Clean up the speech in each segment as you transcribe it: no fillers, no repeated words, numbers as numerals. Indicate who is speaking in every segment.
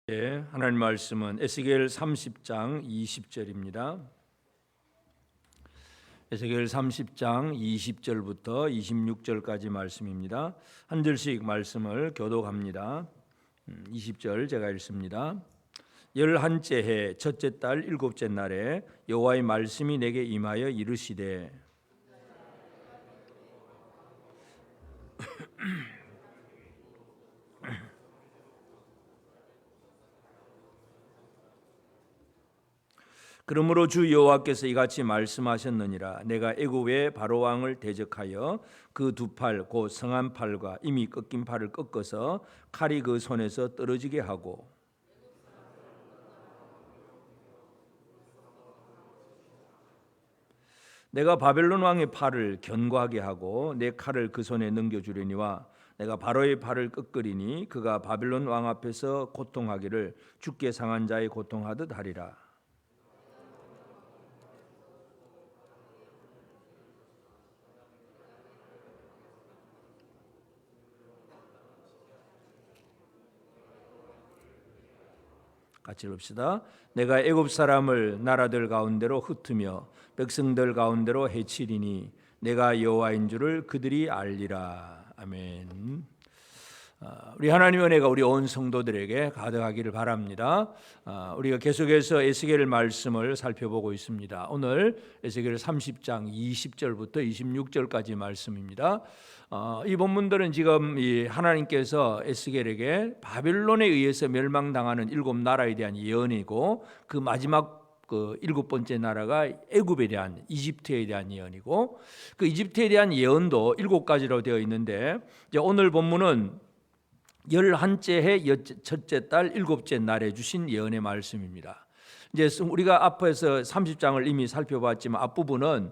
Speaker 1: 하나님 말씀은 에스겔 30장 20절입니다. 에스겔 30장 20절부터 26절까지 말씀입니다. 한 절씩 말씀을 교독합니다. 20절 제가 읽습니다. 11째 해 첫째 달 7째 날에 여호와의 말씀이 내게 임하여 이르시되 그러므로 주 여호와께서 이같이 말씀하셨느니라. 내가 애굽의 바로 왕을 대적하여 그 두 팔 곧 성한 팔과 이미 꺾인 팔을 꺾어서 칼이 그 손에서 떨어지게 하고 내가 바벨론 왕의 팔을 견고하게 하고 내 칼을 그 손에 넘겨주려니와 내가 바로의 팔을 꺾으리니 그가 바벨론 왕 앞에서 고통하기를 죽게 상한 자의 고통하듯 하리라. 같이 읽읍시다. 내가 애굽 사람을 나라들 가운데로 흩으며 백성들 가운데로 해치리니 내가 여호와인 줄을 그들이 알리라. 아멘. 우리 하나님의 은혜가 우리 온 성도들에게 가득하기를 바랍니다. 우리가 계속해서 에스겔 말씀을 살펴보고 있습니다. 오늘 에스겔 30장 20절부터 26절까지 말씀입니다. 이 본문들은 지금 하나님께서 에스겔에게 바벨론에 의해서 멸망당하는 7나라에 대한 예언이고 그 마지막 그 7번째 나라가 애굽에 대한 이집트에 대한 예언이고 그 이집트에 대한 예언도 7가지로 되어 있는데 이제 오늘 본문은 11째 해 첫째 달 7째 날에 주신 예언의 말씀입니다. 이제 우리가 앞에서 30장을 이미 살펴봤지만 앞부분은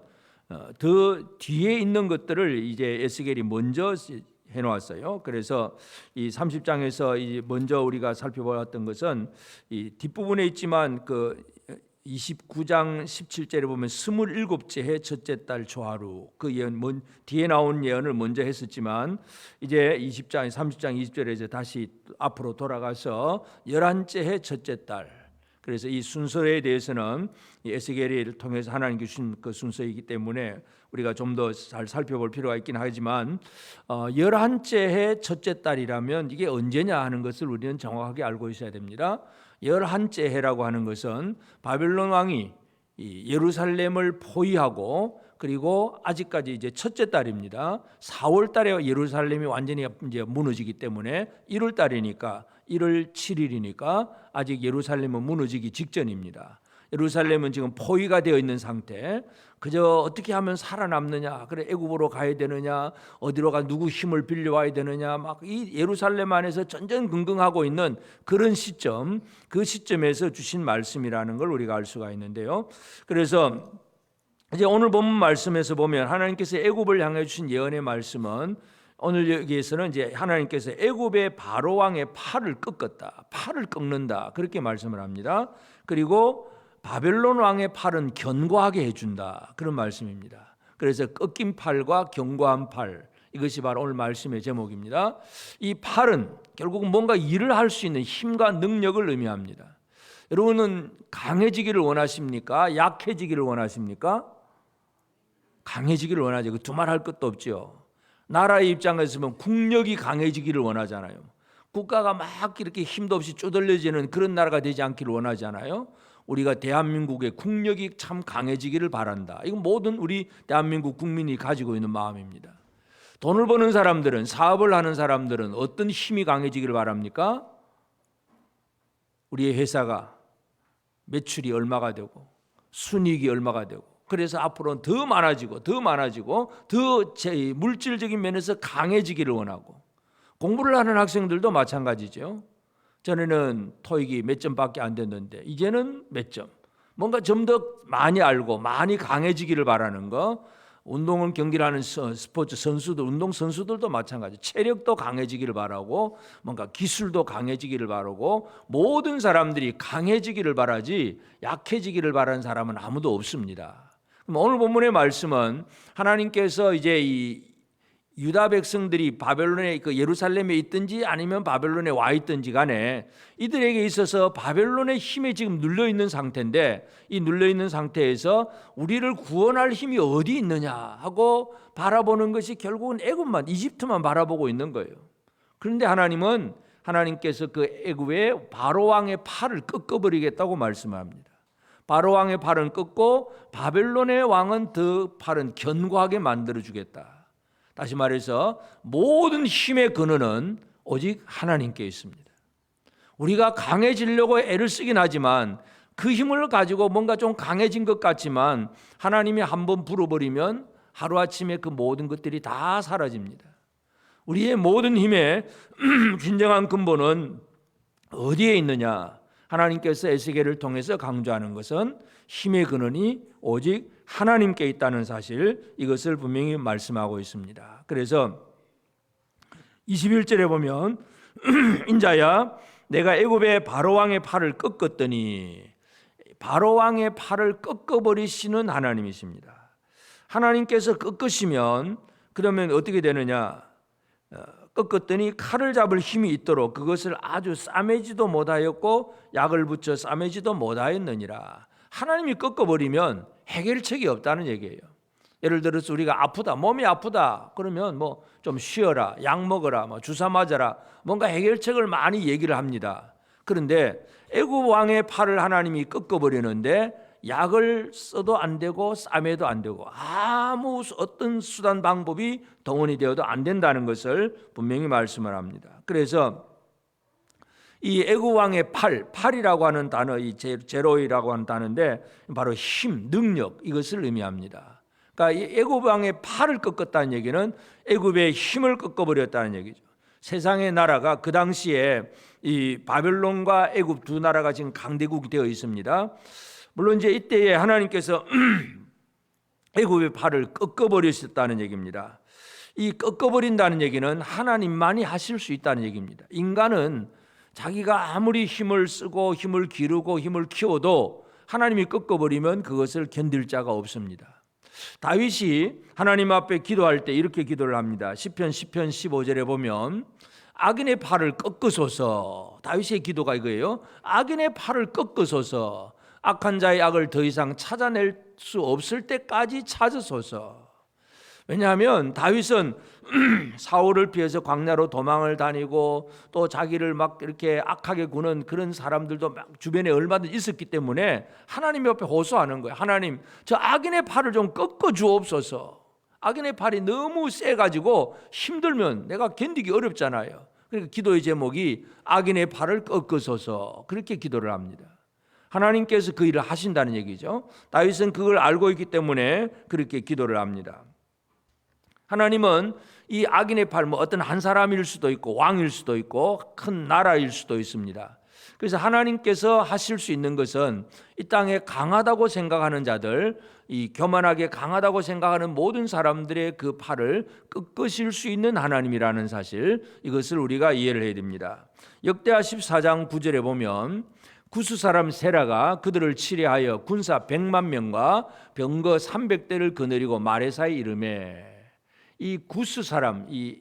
Speaker 1: 더 뒤에 있는 것들을 이제 에스겔이 먼저 해놓았어요. 그래서 이 30장에서 먼저 우리가 살펴보았던 것은 이 뒷부분에 있지만 그 29장 17절에 보면 27째 해 첫째 달 초하루 그 예언 뒤에 나온 예언을 먼저 했었지만 이제 20장 30장 20절에 이제 다시 앞으로 돌아가서 11째 해 첫째 달 그래서 이 순서에 대해서는 에스겔을 통해서 하나님께 주신 그 순서이기 때문에 우리가 좀 더 잘 살펴볼 필요가 있긴 하지만 11째 해 첫째 달이라면 이게 언제냐 하는 것을 우리는 정확하게 알고 있어야 됩니다. 11째 해라고 하는 것은 바벨론 왕이 예루살렘을 포위하고 그리고 아직까지 이제 첫째 달입니다. 4월 달에 예루살렘이 완전히 이제 무너지기 때문에 1월 달이니까 1월 7일이니까 아직 예루살렘은 무너지기 직전입니다. 예루살렘은 지금 포위가 되어 있는 상태. 그저 어떻게 하면 살아남느냐? 그래 애굽으로 가야 되느냐? 어디로 가 누구 힘을 빌려와야 되느냐? 막 이 예루살렘 안에서 전전긍긍하고 있는 그런 시점, 그 시점에서 주신 말씀이라는 걸 우리가 알 수가 있는데요. 그래서 이제 오늘 본문 말씀에서 보면 하나님께서 애굽을 향해 주신 예언의 말씀은 오늘 여기에서는 이제 하나님께서 애굽의 바로 왕의 팔을 꺾었다, 팔을 꺾는다 그렇게 말씀을 합니다. 그리고 바벨론 왕의 팔은 견고하게 해준다 그런 말씀입니다. 그래서 꺾인 팔과 견고한 팔 이것이 바로 오늘 말씀의 제목입니다. 이 팔은 결국은 뭔가 일을 할 수 있는 힘과 능력을 의미합니다. 여러분은 강해지기를 원하십니까? 약해지기를 원하십니까? 강해지기를 원하죠. 그 두말할 것도 없죠. 나라의 입장에서 보면 국력이 강해지기를 원하잖아요. 국가가 막 이렇게 힘도 없이 쪼들려지는 그런 나라가 되지 않기를 원하잖아요. 우리가 대한민국의 국력이 참 강해지기를 바란다. 이건 모든 우리 대한민국 국민이 가지고 있는 마음입니다. 돈을 버는 사람들은, 사업을 하는 사람들은 어떤 힘이 강해지기를 바랍니까? 우리의 회사가 매출이 얼마가 되고 순이익이 얼마가 되고 그래서 앞으로는 더 많아지고 더 물질적인 면에서 강해지기를 원하고 공부를 하는 학생들도 마찬가지죠. 전에는 토익이 몇 점밖에 안 됐는데 이제는 몇 점. 뭔가 좀 더 많이 알고 많이 강해지기를 바라는 거. 운동을 경기를 하는 스포츠 선수들, 운동 선수들도 마찬가지. 체력도 강해지기를 바라고 뭔가 기술도 강해지기를 바라고 모든 사람들이 강해지기를 바라지 약해지기를 바라는 사람은 아무도 없습니다. 그럼 오늘 본문의 말씀은 하나님께서 이제 이 유다 백성들이 바벨론에 그 예루살렘에 있든지 아니면 바벨론에 와 있든지 간에 이들에게 있어서 바벨론의 힘에 지금 눌려 있는 상태인데, 이 눌려 있는 상태에서 우리를 구원할 힘이 어디 있느냐 하고 바라보는 것이 결국은 애굽만, 이집트만 바라보고 있는 거예요. 그런데 하나님께서 그 애굽의 바로 왕의 팔을 꺾어버리겠다고 말씀합니다. 바로 왕의 팔은 꺾고 바벨론의 왕은 그 팔은 견고하게 만들어 주겠다. 다시 말해서 모든 힘의 근원은 오직 하나님께 있습니다. 우리가 강해지려고 애를 쓰긴 하지만 그 힘을 가지고 뭔가 좀 강해진 것 같지만 하나님이 한번 불어버리면 하루아침에 그 모든 것들이 다 사라집니다. 우리의 모든 힘의 진정한 근본은 어디에 있느냐? 하나님께서 에스겔을 통해서 강조하는 것은 힘의 근원이 오직 하나님께 있다는 사실, 이것을 분명히 말씀하고 있습니다. 그래서 21절에 보면 인자야 내가 애굽의 바로왕의 팔을 꺾었더니, 바로왕의 팔을 꺾어버리시는 하나님이십니다. 하나님께서 꺾으시면 그러면 어떻게 되느냐? 꺾었더니 칼을 잡을 힘이 있도록 그것을 아주 싸매지도 못하였고 약을 붙여 싸매지도 못하였느니라. 하나님이 꺾어버리면 해결책이 없다는 얘기예요. 예를 들어서 우리가 아프다, 몸이 아프다 그러면 뭐 좀 쉬어라, 약 먹어라, 뭐 주사 맞아라, 뭔가 해결책을 많이 얘기를 합니다. 그런데 애굽 왕의 팔을 하나님이 꺾어버리는데 약을 써도 안 되고 싸매도 안 되고 아무 어떤 수단 방법이 동원이 되어도 안 된다는 것을 분명히 말씀을 합니다. 그래서 이 애굽 왕의 팔이라고 하는 단어, 이 제로이라고 하는 단어인데 바로 힘, 능력, 이것을 의미합니다. 그러니까 이 애굽 왕의 팔을 꺾었다는 얘기는 애굽의 힘을 꺾어버렸다는 얘기죠. 세상의 나라가 그 당시에 이 바벨론과 애굽 두 나라가 지금 강대국이 되어 있습니다. 물론 이제 이때에 하나님께서 애굽의 팔을 꺾어버리셨다는 얘기입니다. 이 꺾어버린다는 얘기는 하나님만이 하실 수 있다는 얘기입니다. 인간은 자기가 아무리 힘을 쓰고 힘을 기르고 힘을 키워도 하나님이 꺾어버리면 그것을 견딜 자가 없습니다. 다윗이 하나님 앞에 기도할 때 이렇게 기도를 합니다. 시편 15절에 보면 악인의 팔을 꺾으소서, 다윗의 기도가 이거예요. 악인의 팔을 꺾으소서, 악한 자의 악을 더 이상 찾아낼 수 없을 때까지 찾으소서. 왜냐하면 다윗은 사울을 피해서 광야로 도망을 다니고 또 자기를 막 이렇게 악하게 구는 그런 사람들도 막 주변에 얼마든지 있었기 때문에 하나님 옆에 호소하는 거예요. 하나님, 저 악인의 팔을 좀 꺾어 주옵소서. 악인의 팔이 너무 세가지고 힘들면 내가 견디기 어렵잖아요. 그러니까 기도의 제목이 악인의 팔을 꺾으소서, 그렇게 기도를 합니다. 하나님께서 그 일을 하신다는 얘기죠. 다윗은 그걸 알고 있기 때문에 그렇게 기도를 합니다. 하나님은 이 악인의 팔, 뭐 어떤 한 사람일 수도 있고 왕일 수도 있고 큰 나라일 수도 있습니다. 그래서 하나님께서 하실 수 있는 것은 이 땅에 강하다고 생각하는 자들, 이 교만하게 강하다고 생각하는 모든 사람들의 그 팔을 꺾으실 수 있는 하나님이라는 사실, 이것을 우리가 이해를 해야 됩니다. 역대하 14장 9절에 보면 구스 사람 세라가 그들을 치려하여 군사 100만 명과 병거 300대를 거느리고 마레사에 이르매, 이 구스 사람, 이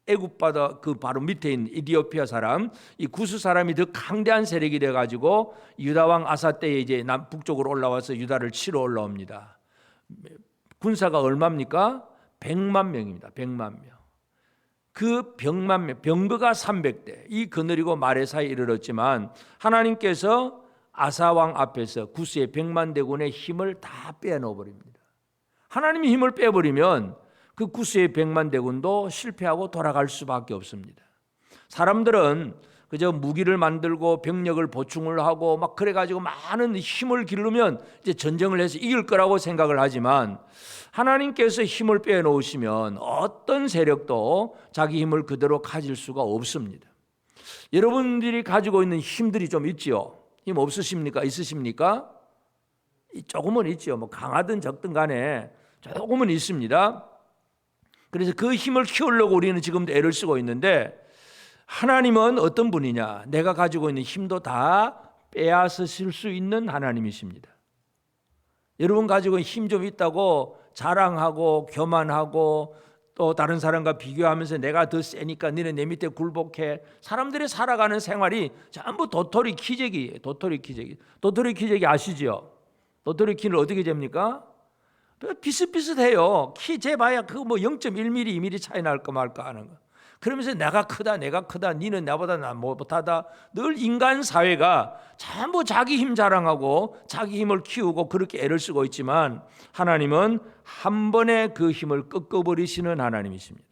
Speaker 1: 애굽 바다 그 바로 밑에 있는 이디오피아 사람, 이 구스 사람이 더 강대한 세력이 돼 가지고 유다 왕 아사 때에 이제 북쪽으로 올라와서 유다를 치러 올라옵니다. 군사가 얼마입니까? 100만 명입니다. 100만 명. 그 100만 명, 병거가 300대, 이 거느리고 마레사에 이르렀지만 하나님께서 아사 왕 앞에서 구스의 100만 대군의 힘을 다 빼놓아 버립니다. 하나님이 힘을 빼버리면 그 구스의 100만 대군도 실패하고 돌아갈 수밖에 없습니다. 사람들은 그저 무기를 만들고 병력을 보충을 하고 막 그래가지고 많은 힘을 기르면 이제 전쟁을 해서 이길 거라고 생각을 하지만 하나님께서 힘을 빼놓으시면 어떤 세력도 자기 힘을 그대로 가질 수가 없습니다. 여러분들이 가지고 있는 힘들이 좀 있지요? 힘 없으십니까? 있으십니까? 조금은 있지요. 뭐 강하든 적든 간에 조금은 있습니다. 그래서 그 힘을 키우려고 우리는 지금도 애를 쓰고 있는데, 하나님은 어떤 분이냐? 내가 가지고 있는 힘도 다 빼앗으실 수 있는 하나님이십니다. 여러분 가지고 힘 좀 있다고 자랑하고 교만하고 또 다른 사람과 비교하면서 내가 더 세니까 너네 내 밑에 굴복해. 사람들이 살아가는 생활이 전부 도토리 키재기예요. 도토리 키재기. 도토리 키재기 아시죠? 도토리 키는 어떻게 잽니까? 비슷비슷해요. 키 재봐야 그 뭐 0.1mm, 2mm 차이 날까 말까 하는 거. 그러면서 내가 크다, 니는 나보다 나 못하다. 늘 인간 사회가 전부 자기 힘 자랑하고 자기 힘을 키우고 그렇게 애를 쓰고 있지만 하나님은 한 번에 그 힘을 꺾어버리시는 하나님이십니다.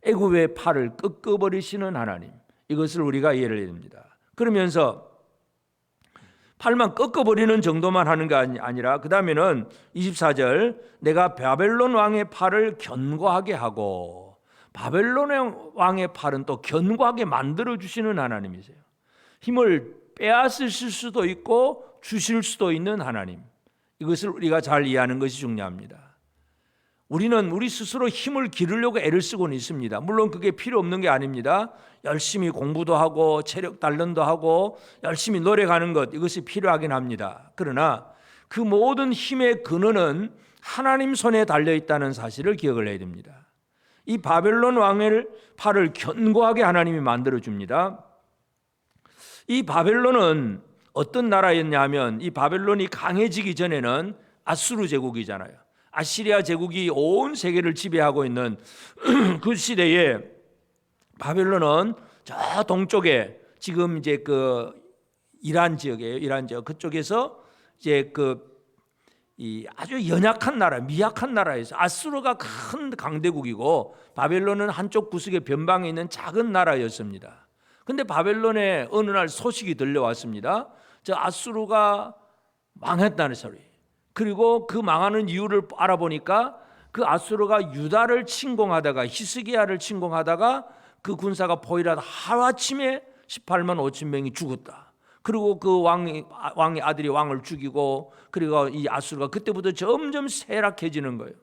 Speaker 1: 애굽의 팔을 꺾어버리시는 하나님. 이것을 우리가 이해를 해야 됩니다. 그러면서 팔만 꺾어버리는 정도만 하는 게 아니라 그 다음에는 24절 내가 바벨론 왕의 팔을 견고하게 하고 바벨론 왕의 팔은 또 견고하게 만들어주시는 하나님이세요. 힘을 빼앗으실 수도 있고 주실 수도 있는 하나님. 이것을 우리가 잘 이해하는 것이 중요합니다. 우리는 우리 스스로 힘을 기르려고 애를 쓰고는 있습니다. 물론 그게 필요 없는 게 아닙니다. 열심히 공부도 하고 체력 단련도 하고 열심히 노력하는 것 이것이 필요하긴 합니다. 그러나 그 모든 힘의 근원은 하나님 손에 달려있다는 사실을 기억을 해야 됩니다. 이 바벨론 왕의 팔을 견고하게 하나님이 만들어줍니다. 이 바벨론은 어떤 나라였냐 하면 이 바벨론이 강해지기 전에는 아수르 제국이잖아요. 아시리아 제국이 온 세계를 지배하고 있는 그 시대에 바벨론은 저 동쪽에 지금 이제 그 이란 지역이에요. 이란 지역 그쪽에서 이제 이 아주 연약한 나라, 미약한 나라에서 아수르가 큰 강대국이고 바벨론은 한쪽 구석에 변방에 있는 작은 나라였습니다. 근데 바벨론에 어느 날 소식이 들려왔습니다. 저 아수르가 망했다는 소리. 그리고 그 망하는 이유를 알아보니까 그 아수르가 유다를 침공하다가 히스기야를 침공하다가 그 군사가 포위하다 하루아침에 18만 5천 명이 죽었다. 그리고 그 왕의 아들이 왕을 죽이고 그리고 이 아수르가 그때부터 점점 쇠락해지는 거예요.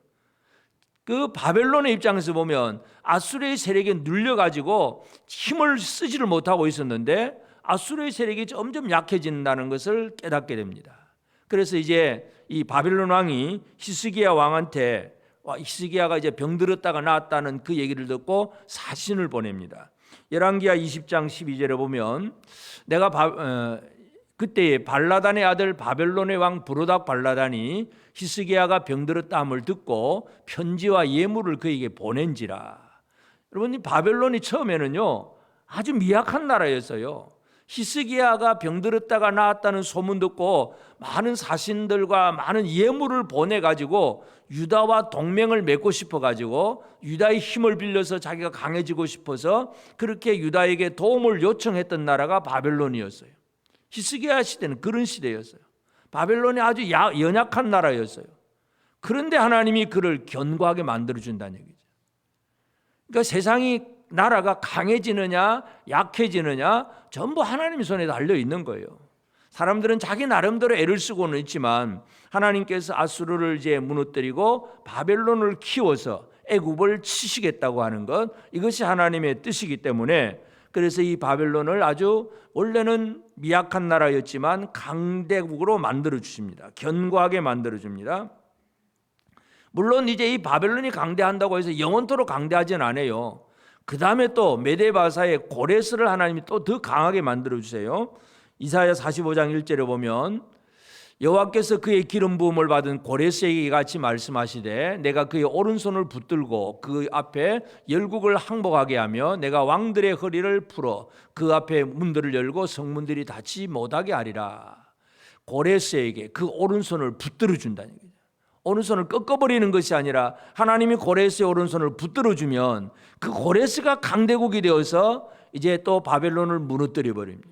Speaker 1: 그 바벨론의 입장에서 보면 아수르의 세력에 눌려가지고 힘을 쓰지를 못하고 있었는데 아수르의 세력이 점점 약해진다는 것을 깨닫게 됩니다. 그래서 이제 이 바벨론 왕이 히스기야 왕한테 히스기야가 이제 병들었다가 나았다는 그 얘기를 듣고 사신을 보냅니다. 열왕기하 20장 12절에 보면 내가 그때에 발라단의 아들 바벨론의 왕 브로닥 발라단이 히스기야가 병들었다 함을 듣고 편지와 예물을 그에게 보낸지라. 여러분 이 바벨론이 처음에는요 아주 미약한 나라였어요. 히스기야가 병들었다가 나았다는 소문 듣고 많은 사신들과 많은 예물을 보내가지고 유다와 동맹을 맺고 싶어가지고 유다의 힘을 빌려서 자기가 강해지고 싶어서 그렇게 유다에게 도움을 요청했던 나라가 바벨론이었어요. 히스기야 시대는 그런 시대였어요. 바벨론이 아주 연약한 나라였어요. 그런데 하나님이 그를 견고하게 만들어준다는 얘기죠. 그러니까 세상이 나라가 강해지느냐 약해지느냐 전부 하나님 손에 달려 있는 거예요. 사람들은 자기 나름대로 애를 쓰고는 있지만 하나님께서 아수르를 이제 무너뜨리고 바벨론을 키워서 애굽을 치시겠다고 하는 것 이것이 하나님의 뜻이기 때문에 그래서 이 바벨론을 아주 원래는 미약한 나라였지만 강대국으로 만들어 주십니다. 견고하게 만들어 줍니다. 물론 이제 이 바벨론이 강대한다고 해서 영원토록 강대하진 않아요. 그 다음에 또 메데바사의 고레스를 하나님이 또 더 강하게 만들어 주세요. 이사야 45장 1절에 보면 여호와께서 그의 기름 부음을 받은 고레스에게 같이 말씀하시되 내가 그의 오른손을 붙들고 그 앞에 열국을 항복하게 하며 내가 왕들의 허리를 풀어 그 앞에 문들을 열고 성문들이 닫지 못하게 하리라. 고레스에게 그 오른손을 붙들어 준다는 얘기죠. 오른손을 꺾어버리는 것이 아니라 하나님이 고레스의 오른손을 붙들어주면 그 고레스가 강대국이 되어서 이제 또 바벨론을 무너뜨려 버립니다.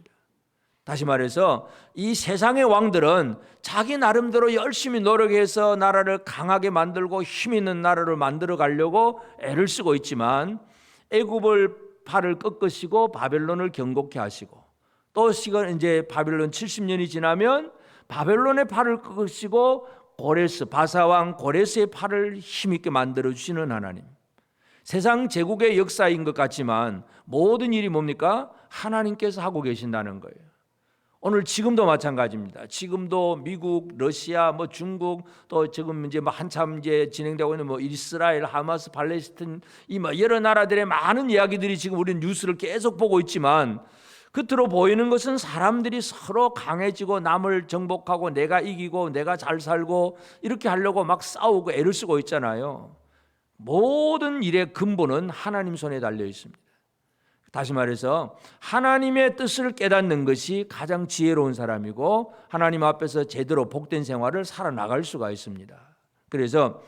Speaker 1: 다시 말해서 이 세상의 왕들은 자기 나름대로 열심히 노력해서 나라를 강하게 만들고 힘 있는 나라를 만들어 가려고 애를 쓰고 있지만 애굽을 팔을 꺾으시고 바벨론을 견고케 하시고 또 시간 이제 바벨론 70년이 지나면 바벨론의 팔을 꺾으시고 고레스 바사왕 고레스의 팔을 힘있게 만들어 주시는 하나님. 세상 제국의 역사인 것 같지만 모든 일이 뭡니까? 하나님께서 하고 계신다는 거예요. 오늘 지금도 마찬가지입니다. 지금도 미국, 러시아, 중국, 또 지금 이제 한참 이제 진행되고 있는 이스라엘, 하마스, 팔레스타인 이 여러 나라들의 많은 이야기들이 지금 우리는 뉴스를 계속 보고 있지만 겉으로 보이는 것은 사람들이 서로 강해지고 남을 정복하고 내가 이기고 내가 잘 살고 이렇게 하려고 막 싸우고 애를 쓰고 있잖아요. 모든 일의 근본은 하나님 손에 달려 있습니다. 다시 말해서 하나님의 뜻을 깨닫는 것이 가장 지혜로운 사람이고 하나님 앞에서 제대로 복된 생활을 살아나갈 수가 있습니다. 그래서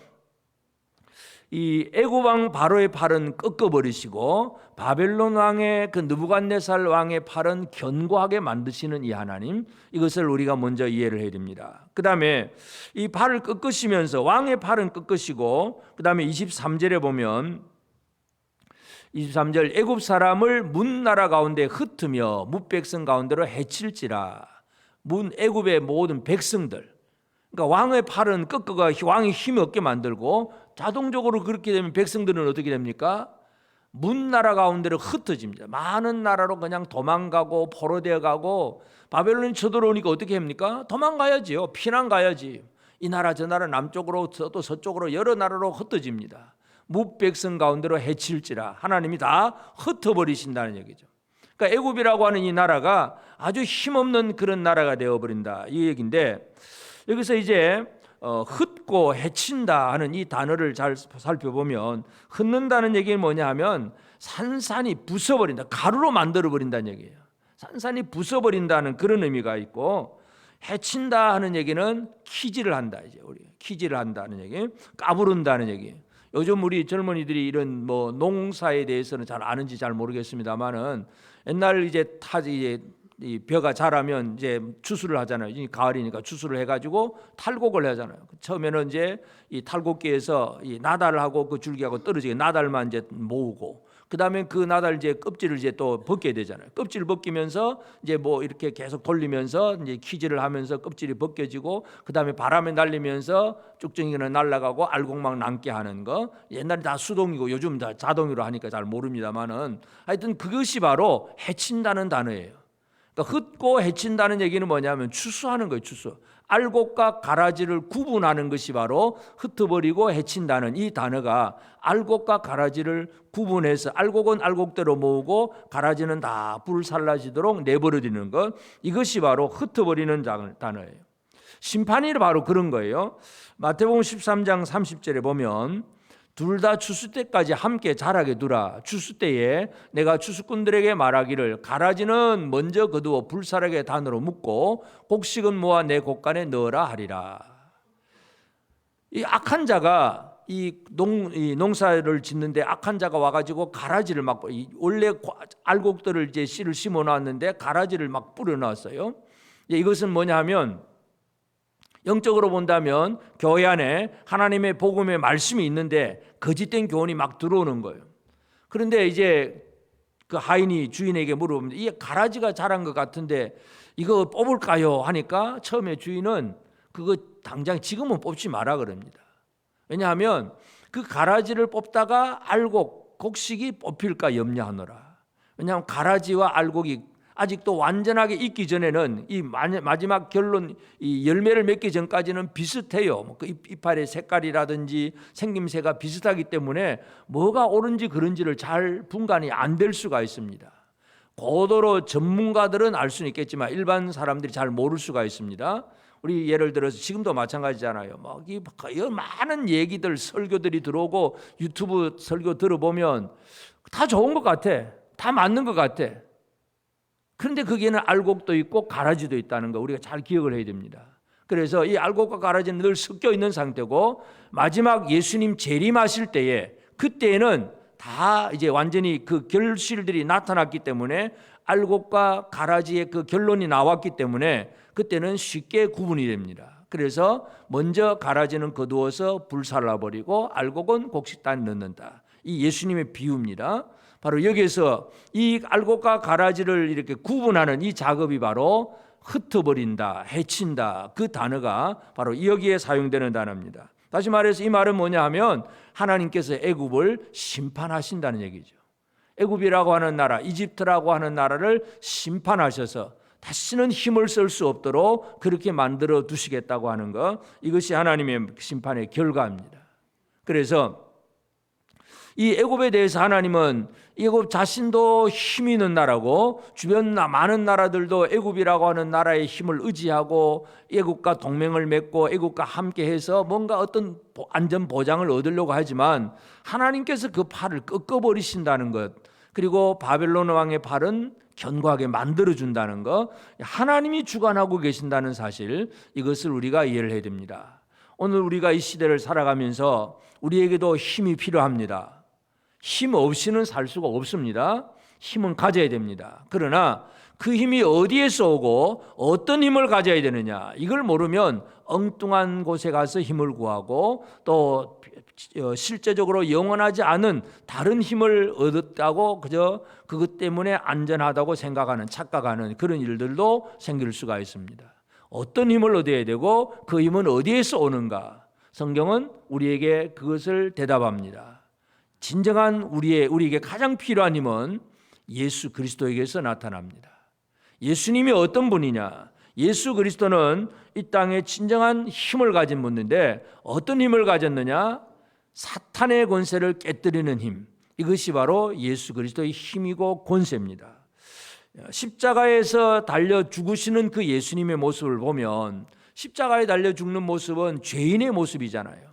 Speaker 1: 이 애굽 왕 바로의 팔은 꺾어버리시고 바벨론 왕의 그 느부갓네살 왕의 팔은 견고하게 만드시는 이 하나님, 이것을 우리가 먼저 이해를 해야 됩니다. 그 다음에 이 팔을 꺾으시면서 왕의 팔은 꺾으시고 그 다음에 23절에 보면 23절 애굽 사람을 문 나라 가운데 흩으며 뭇백성 가운데로 해칠지라. 문 애굽의 모든 백성들, 그러니까 왕의 팔은 꺾어가 왕이 힘이 없게 만들고 자동적으로 그렇게 되면 백성들은 어떻게 됩니까? 문 나라 가운데로 흩어집니다. 많은 나라로 그냥 도망가고 포로되어 가고 바벨론이 쳐들어오니까 어떻게 합니까? 도망가야지요. 피난 가야지. 이 나라 저 나라 남쪽으로 또 서쪽으로 여러 나라로 흩어집니다. 뭇백성 가운데로 해칠지라. 하나님이 다 흩어버리신다는 얘기죠. 그러니까 애굽이라고 하는 이 나라가 아주 힘없는 그런 나라가 되어버린다 이 얘기인데, 여기서 이제 흩고 해친다 하는 이 단어를 잘 살펴보면 흩는다는 얘기는 뭐냐 하면 산산이 부숴버린다, 가루로 만들어버린다는 얘기예요. 산산이 부숴버린다는 그런 의미가 있고, 해친다 하는 얘기는 키질을 한다, 이제 우리 키질을 한다는 얘기, 까부른다는 얘기. 요즘 우리 젊은이들이 이런 농사에 대해서는 잘 아는지 잘 모르겠습니다만은 옛날 이제 이 벼가 자라면 이제 추수를 하잖아요. 이 가을이니까 추수를 해가지고 탈곡을 하잖아요. 처음에는 이제 이 탈곡기에서 이 나달을 하고 그 줄기하고 떨어지게 나달만 이제 모으고, 그 다음에 그 나달 이제 껍질을 이제 또 벗게 되잖아요. 껍질을 벗기면서 이제 이렇게 계속 돌리면서 이제 키질을 하면서 껍질이 벗겨지고, 그 다음에 바람에 날리면서 쭉정이는 날아가고 알곡막 남게 하는 거. 옛날에 다 수동이고 요즘 다 자동으로 하니까 잘 모릅니다만은 하여튼 그것이 바로 해친다는 단어예요. 그러니까 흩고 해친다는 얘기는 뭐냐면 추수하는 거예요. 추수. 알곡과 가라지를 구분하는 것이 바로 흩어버리고 해친다는 이 단어가 알곡과 가라지를 구분해서 알곡은 알곡대로 모으고 가라지는 다 불살라지도록 내버려두는 것, 이것이 바로 흩어버리는 단어예요. 심판이 바로 그런 거예요. 마태복음 13장 30절에 보면 둘 다 추수 때까지 함께 자라게 두라. 추수 때에 내가 추수꾼들에게 말하기를 가라지는 먼저 거두어 불사르게 단으로 묶고 곡식은 모아 내 곡간에 넣으라 하리라. 이 악한 자가 이 농사를 짓는데 악한 자가 와가지고 가라지를 막, 원래 알곡들을 이제 씨를 심어 놨는데 가라지를 막 뿌려 놨어요. 이것은 뭐냐 하면 영적으로 본다면 교회 안에 하나님의 복음의 말씀이 있는데 거짓된 교훈이 막 들어오는 거예요. 그런데 이제 그 하인이 주인에게 물어봅니다. 이게 가라지가 자란 것 같은데 이거 뽑을까요? 하니까 처음에 주인은 그거 당장 지금은 뽑지 마라 그럽니다. 왜냐하면 그 가라지를 뽑다가 알곡, 곡식이 뽑힐까 염려하노라. 왜냐하면 가라지와 알곡이 아직도 완전하게 익기 전에는 이 마지막 결론, 이 열매를 맺기 전까지는 비슷해요. 그 이파리의 색깔이라든지 생김새가 비슷하기 때문에 뭐가 옳은지 그른지를 잘 분간이 안 될 수가 있습니다. 고도로 전문가들은 알 수는 있겠지만 일반 사람들이 잘 모를 수가 있습니다. 우리 예를 들어서 지금도 마찬가지잖아요. 이 많은 얘기들, 설교들이 들어오고 유튜브 설교 들어보면 다 좋은 것 같아. 다 맞는 것 같아. 그런데 거기에는 알곡도 있고 가라지도 있다는 거 우리가 잘 기억을 해야 됩니다. 그래서 이 알곡과 가라지는 늘 섞여 있는 상태고 마지막 예수님 재림하실 때에 그때에는 다 이제 완전히 그 결실들이 나타났기 때문에 알곡과 가라지의 그 결론이 나왔기 때문에 그때는 쉽게 구분이 됩니다. 그래서 먼저 가라지는 거두어서 불살라버리고 알곡은 곡식단에 넣는다. 이 예수님의 비유입니다. 바로 여기에서 이 알곡과 가라지를 이렇게 구분하는 이 작업이 바로 흩어버린다, 해친다, 그 단어가 바로 여기에 사용되는 단어입니다. 다시 말해서 이 말은 뭐냐 하면 하나님께서 애굽을 심판하신다는 얘기죠. 애굽이라고 하는 나라, 이집트라고 하는 나라를 심판하셔서 다시는 힘을 쓸 수 없도록 그렇게 만들어 두시겠다고 하는 것, 이것이 하나님의 심판의 결과입니다. 그래서 이 애굽에 대해서 하나님은 애굽 자신도 힘 있는 나라고 주변 많은 나라들도 애굽이라고 하는 나라의 힘을 의지하고 애굽과 동맹을 맺고 애굽과 함께해서 뭔가 어떤 안전 보장을 얻으려고 하지만 하나님께서 그 팔을 꺾어버리신다는 것, 그리고 바벨론 왕의 팔은 견고하게 만들어준다는 것, 하나님이 주관하고 계신다는 사실, 이것을 우리가 이해를 해야 됩니다. 오늘 우리가 이 시대를 살아가면서 우리에게도 힘이 필요합니다. 힘 없이는 살 수가 없습니다. 힘은 가져야 됩니다. 그러나 그 힘이 어디에서 오고 어떤 힘을 가져야 되느냐, 이걸 모르면 엉뚱한 곳에 가서 힘을 구하고 또 실제적으로 영원하지 않은 다른 힘을 얻었다고 그저 그것 때문에 안전하다고 생각하는, 착각하는 그런 일들도 생길 수가 있습니다. 어떤 힘을 얻어야 되고 그 힘은 어디에서 오는가, 성경은 우리에게 그것을 대답합니다. 진정한 우리에게 가장 필요한 힘은 예수 그리스도에게서 나타납니다. 예수님이 어떤 분이냐? 예수 그리스도는 이 땅에 진정한 힘을 가진 분인데 어떤 힘을 가졌느냐? 사탄의 권세를 깨뜨리는 힘. 이것이 바로 예수 그리스도의 힘이고 권세입니다. 십자가에서 달려 죽으시는 그 예수님의 모습을 보면 십자가에 달려 죽는 모습은 죄인의 모습이잖아요.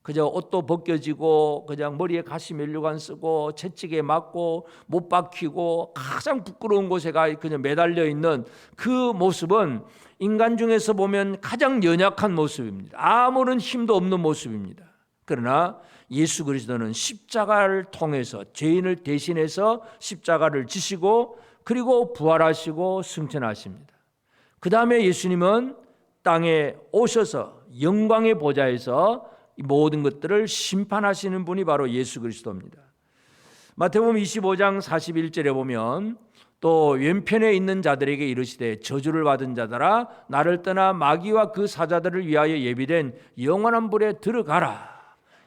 Speaker 1: 그저 옷도 벗겨지고 그냥 머리에 가시 면류관 쓰고 채찍에 맞고 못 박히고 가장 부끄러운 곳에 그냥 매달려 있는 그 모습은 인간 중에서 보면 가장 연약한 모습입니다. 아무런 힘도 없는 모습입니다. 그러나 예수 그리스도는 십자가를 통해서 죄인을 대신해서 십자가를 지시고 그리고 부활하시고 승천하십니다. 그 다음에 예수님은 땅에 오셔서 영광의 보좌에서 모든 것들을 심판하시는 분이 바로 예수 그리스도입니다. 마태복음 25장 41절에 보면 또 왼편에 있는 자들에게 이르시되 저주를 받은 자들아 나를 떠나 마귀와 그 사자들을 위하여 예비된 영원한 불에 들어가라.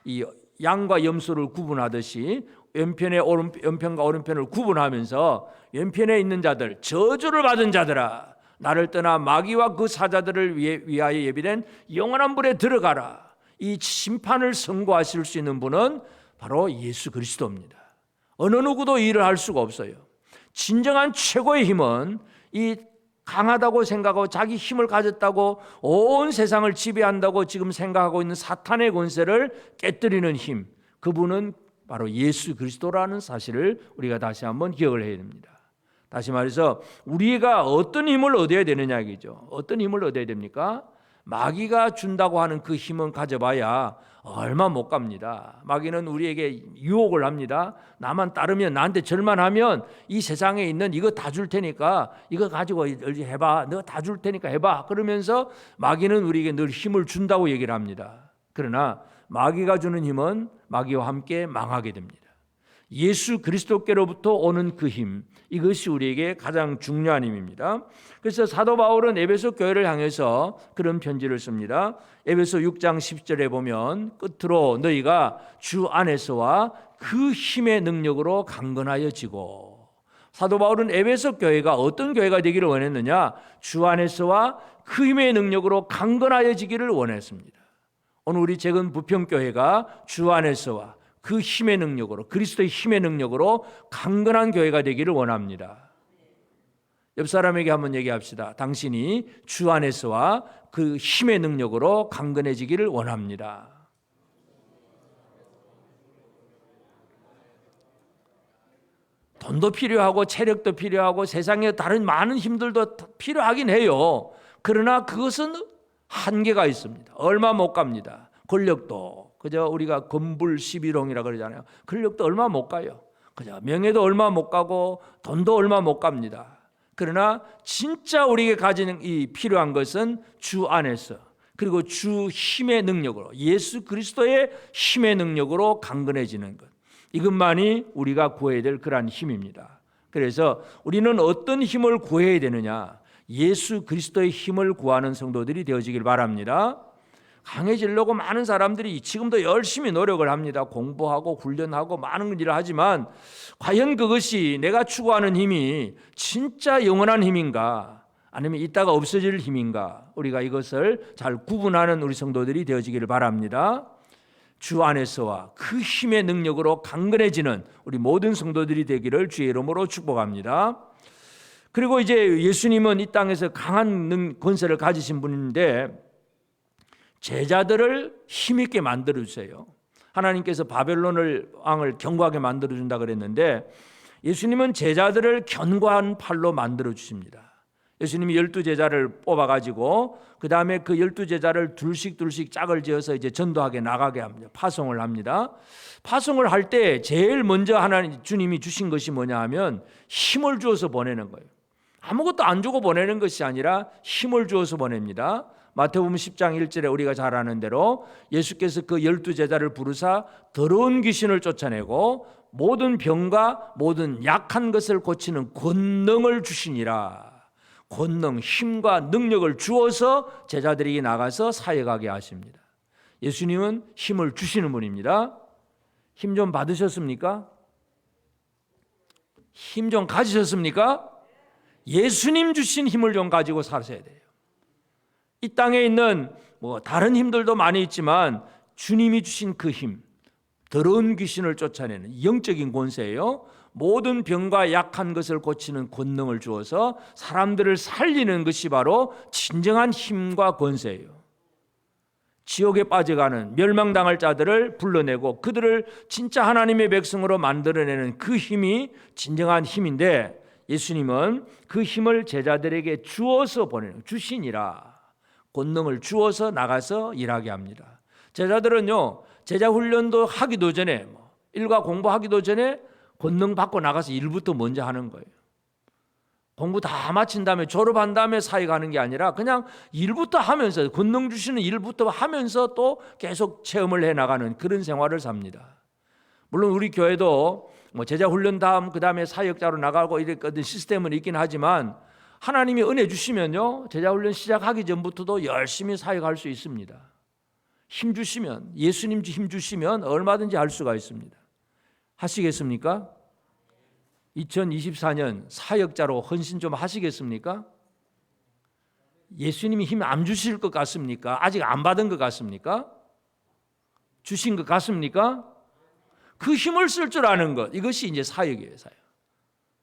Speaker 1: 이 양과 염소를 구분하듯이 왼편과 오른편을 구분하면서 왼편에 있는 자들, 저주를 받은 자들아 나를 떠나 마귀와 그 사자들을 위하여 예비된 영원한 불에 들어가라. 이 심판을 선고하실 수 있는 분은 바로 예수 그리스도입니다. 어느 누구도 일을 할 수가 없어요. 진정한 최고의 힘은 이 강하다고 생각하고 자기 힘을 가졌다고 온 세상을 지배한다고 지금 생각하고 있는 사탄의 권세를 깨뜨리는 힘, 그분은 바로 예수 그리스도라는 사실을 우리가 다시 한번 기억을 해야 됩니다. 다시 말해서 우리가 어떤 힘을 얻어야 되느냐 이죠. 어떤 힘을 얻어야 됩니까? 마귀가 준다고 하는 그 힘은 가져봐야 얼마 못 갑니다. 마귀는 우리에게 유혹을 합니다. 나만 따르면, 나한테 절만 하면 이 세상에 있는 이거 다 줄 테니까 이거 가지고 해봐, 내가 다 줄 테니까 해봐, 그러면서 마귀는 우리에게 늘 힘을 준다고 얘기를 합니다. 그러나 마귀가 주는 힘은 마귀와 함께 망하게 됩니다. 예수 그리스도께로부터 오는 그 힘, 이것이 우리에게 가장 중요한 힘입니다. 그래서 사도 바울은 에베소 교회를 향해서 그런 편지를 씁니다. 에베소 6장 10절에 보면 끝으로 너희가 주 안에서와 그 힘의 능력으로 강건하여지고, 사도 바울은 에베소 교회가 어떤 교회가 되기를 원했느냐? 주 안에서와 그 힘의 능력으로 강건하여지기를 원했습니다. 오늘 우리 재건 부평교회가 주 안에서와 그 힘의 능력으로, 그리스도의 힘의 능력으로 강건한 교회가 되기를 원합니다. 옆 사람에게 한번 얘기합시다. 당신이 주 안에서와 그 힘의 능력으로 강건해지기를 원합니다. 돈도 필요하고 체력도 필요하고 세상에 다른 많은 힘들도 필요하긴 해요. 그러나 그것은 한계가 있습니다. 얼마 못 갑니다. 권력도 그저 우리가 건불시비롱이라 그러잖아요. 권력도 얼마 못 가요. 그저 명예도 얼마 못 가고 돈도 얼마 못 갑니다. 그러나 진짜 우리에게 가지는 이 필요한 것은 주 안에서, 그리고 주 힘의 능력으로, 예수 그리스도의 힘의 능력으로 강건해지는 것, 이것만이 우리가 구해야 될 그러한 힘입니다. 그래서 우리는 어떤 힘을 구해야 되느냐? 예수 그리스도의 힘을 구하는 성도들이 되어지길 바랍니다. 강해지려고 많은 사람들이 지금도 열심히 노력을 합니다. 공부하고 훈련하고 많은 일을 하지만 과연 그것이 내가 추구하는 힘이 진짜 영원한 힘인가, 아니면 이따가 없어질 힘인가, 우리가 이것을 잘 구분하는 우리 성도들이 되어지기를 바랍니다. 주 안에서와 그 힘의 능력으로 강건해지는 우리 모든 성도들이 되기를 주의 이름으로 축복합니다. 그리고 이제 예수님은 이 땅에서 강한 권세를 가지신 분인데 제자들을 힘있게 만들어주세요. 하나님께서 바벨론 왕을 견고하게 만들어준다 그랬는데 예수님은 제자들을 견고한 팔로 만들어주십니다. 예수님이 12제자를 뽑아가지고 그 다음에 그 12제자를 둘씩 짝을 지어서 이제 전도하게 나가게 합니다. 파송을 합니다. 파송을 할 때 제일 먼저 하나님 주님이 주신 것이 뭐냐 하면 힘을 주어서 보내는 거예요. 아무것도 안 주고 보내는 것이 아니라 힘을 주어서 보냅니다. 마태복음 10장 1절에 우리가 잘 아는 대로 예수께서 그 12제자를 부르사 더러운 귀신을 쫓아내고 모든 병과 모든 약한 것을 고치는 권능을 주시니라. 권능, 힘과 능력을 주어서 제자들이 나가서 사역하게 하십니다. 예수님은 힘을 주시는 분입니다. 힘 좀 받으셨습니까? 힘 좀 가지셨습니까? 예수님 주신 힘을 좀 가지고 사셔야 돼요. 이 땅에 있는 다른 힘들도 많이 있지만 주님이 주신 그 힘, 더러운 귀신을 쫓아내는 영적인 권세예요. 모든 병과 약한 것을 고치는 권능을 주어서 사람들을 살리는 것이 바로 진정한 힘과 권세예요. 지옥에 빠져가는 멸망당할 자들을 불러내고 그들을 진짜 하나님의 백성으로 만들어내는 그 힘이 진정한 힘인데 예수님은 그 힘을 제자들에게 주어서 보내는 주시니라. 권능을 주어서 나가서 일하게 합니다. 제자들은요, 제자 훈련도 하기도 전에 일과 공부하기도 전에 권능 받고 나가서 일부터 먼저 하는 거예요. 공부 다 마친 다음에 졸업한 다음에 사역하는 게 아니라 그냥 일부터 하면서 권능 주시는 일부터 하면서 또 계속 체험을 해나가는 그런 생활을 삽니다. 물론 우리 교회도 제자 훈련 다음 그 다음에 사역자로 나가고 이런 시스템은 있긴 하지만 하나님이 은혜 주시면요, 제자 훈련 시작하기 전부터도 열심히 사역할 수 있습니다. 힘 주시면, 예수님 힘 주시면 얼마든지 할 수가 있습니다. 하시겠습니까? 2024년 사역자로 헌신 좀 하시겠습니까? 예수님이 힘 안 주실 것 같습니까? 아직 안 받은 것 같습니까? 주신 것 같습니까? 그 힘을 쓸 줄 아는 것, 이것이 이제 사역이에요. 사역.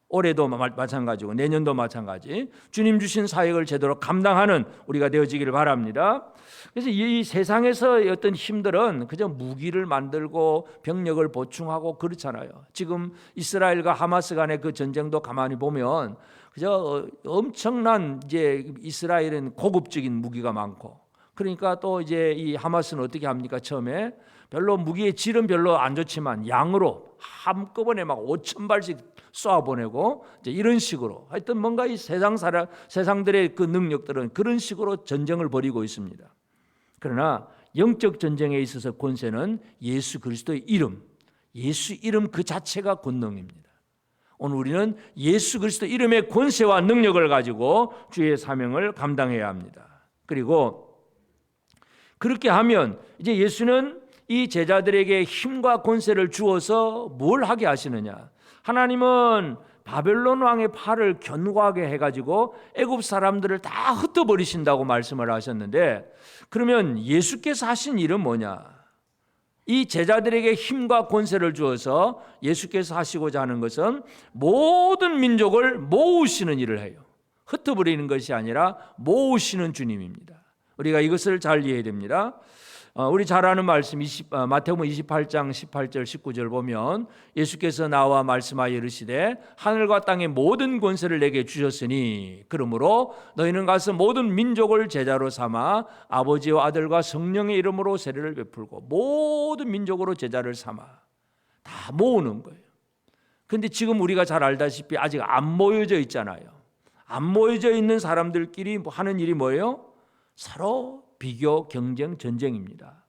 Speaker 1: 올해도 마찬가지고 내년도 마찬가지. 주님 주신 사역을 제대로 감당하는 우리가 되어지기를 바랍니다. 그래서 이 세상에서 어떤 힘들은 그저 무기를 만들고 병력을 보충하고 그렇잖아요. 지금 이스라엘과 하마스 간의 그 전쟁도 가만히 보면 그저 엄청난 이제 이스라엘은 고급적인 무기가 많고, 그러니까 또 이제 이 하마스는 어떻게 합니까? 처음에 별로 무기의 질은 별로 안 좋지만 양으로 한꺼번에 막 5,000발씩 쏘아보내고 이제 이런 식으로 하여튼 뭔가 이 세상들의 그 능력들은 그런 식으로 전쟁을 벌이고 있습니다. 그러나 영적 전쟁에 있어서 권세는 예수 그리스도의 이름, 예수 이름 그 자체가 권능입니다. 오늘 우리는 예수 그리스도 이름의 권세와 능력을 가지고 주의 사명을 감당해야 합니다. 그리고 그렇게 하면 이제 예수는 이 제자들에게 힘과 권세를 주어서 뭘 하게 하시느냐? 하나님은 바벨론 왕의 팔을 견고하게 해가지고 애굽 사람들을 다 흩어버리신다고 말씀을 하셨는데, 그러면 예수께서 하신 일은 뭐냐? 이 제자들에게 힘과 권세를 주어서 예수께서 하시고자 하는 것은 모든 민족을 모으시는 일을 해요. 흩어버리는 것이 아니라 모으시는 주님입니다. 우리가 이것을 잘 이해해야 됩니다. 우리 잘 아는 말씀 마태복음 28장 18절 19절 보면 예수께서 나와 말씀하여 이르시되 하늘과 땅의 모든 권세를 내게 주셨으니 그러므로 너희는 가서 모든 민족을 제자로 삼아 아버지와 아들과 성령의 이름으로 세례를 베풀고 모든 민족으로 제자를 삼아, 다 모으는 거예요. 그런데 지금 우리가 잘 알다시피 아직 안 모여져 있잖아요. 안 모여져 있는 사람들끼리 하는 일이 뭐예요? 서로 비교, 경쟁, 전쟁입니다.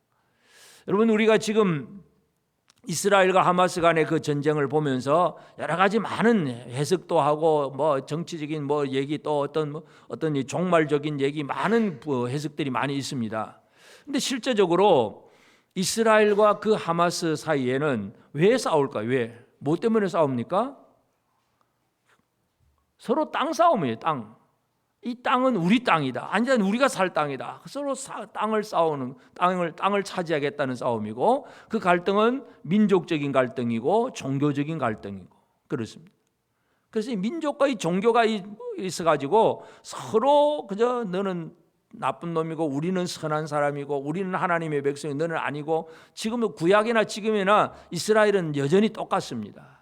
Speaker 1: 여러분, 우리가 지금 이스라엘과 하마스 간의 그 전쟁을 보면서 여러 가지 많은 해석도 하고 뭐 정치적인 뭐 얘기 또 어떤 이 종말적인 얘기 많은 해석들이 많이 있습니다. 근데 실제적으로 이스라엘과 그 하마스 사이에는 왜 싸울까요? 왜? 뭐 때문에 싸웁니까? 서로 땅 싸움이에요. 땅. 이 땅은 우리 땅이다. 아니면 우리가 살 땅이다. 서로 땅을 싸우는, 땅을 차지하겠다는 싸움이고, 그 갈등은 민족적인 갈등이고 종교적인 갈등이고 그렇습니다. 그래서 이 민족과 이 종교가 있어가지고 서로 그저 너는 나쁜 놈이고 우리는 선한 사람이고 우리는 하나님의 백성이 너는 아니고, 지금은 구약이나 지금이나 이스라엘은 여전히 똑같습니다.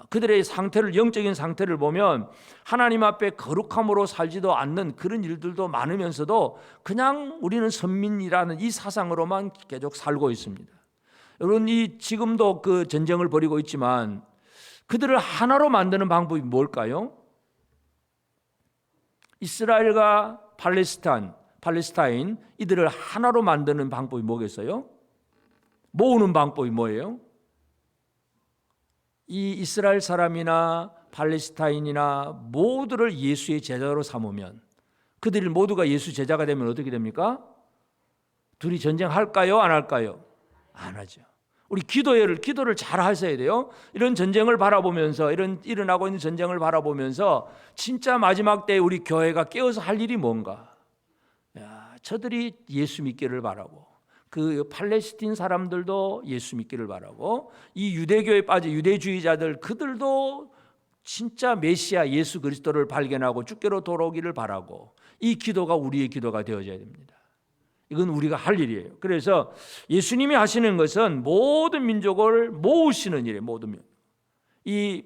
Speaker 1: 그들의 상태를, 영적인 상태를 보면 하나님 앞에 거룩함으로 살지도 않는 그런 일들도 많으면서도 그냥 우리는 선민이라는 이 사상으로만 계속 살고 있습니다. 여러분, 이 지금도 그 전쟁을 벌이고 있지만 그들을 하나로 만드는 방법이 뭘까요? 이스라엘과 팔레스타인 이들을 하나로 만드는 방법이 뭐겠어요? 모으는 방법이 뭐예요? 이 이스라엘 사람이나 팔레스타인이나 모두를 예수의 제자로 삼으면, 그들이 모두가 예수 제자가 되면 어떻게 됩니까? 둘이 전쟁할까요? 안 할까요? 안 하죠. 우리 기도를 잘 하셔야 돼요. 이런 전쟁을 바라보면서, 이런 일어나고 있는 전쟁을 바라보면서 진짜 마지막 때에 우리 교회가 깨어서 할 일이 뭔가? 저들이 예수 믿기를 바라고, 그 팔레스틴 사람들도 예수 믿기를 바라고, 이 유대교에 빠진 유대주의자들 그들도 진짜 메시아 예수 그리스도를 발견하고 주께로 돌아오기를 바라고, 이 기도가 우리의 기도가 되어져야 됩니다. 이건 우리가 할 일이에요. 그래서 예수님이 하시는 것은 모든 민족을 모으시는 일이에요. 모든 민족. 이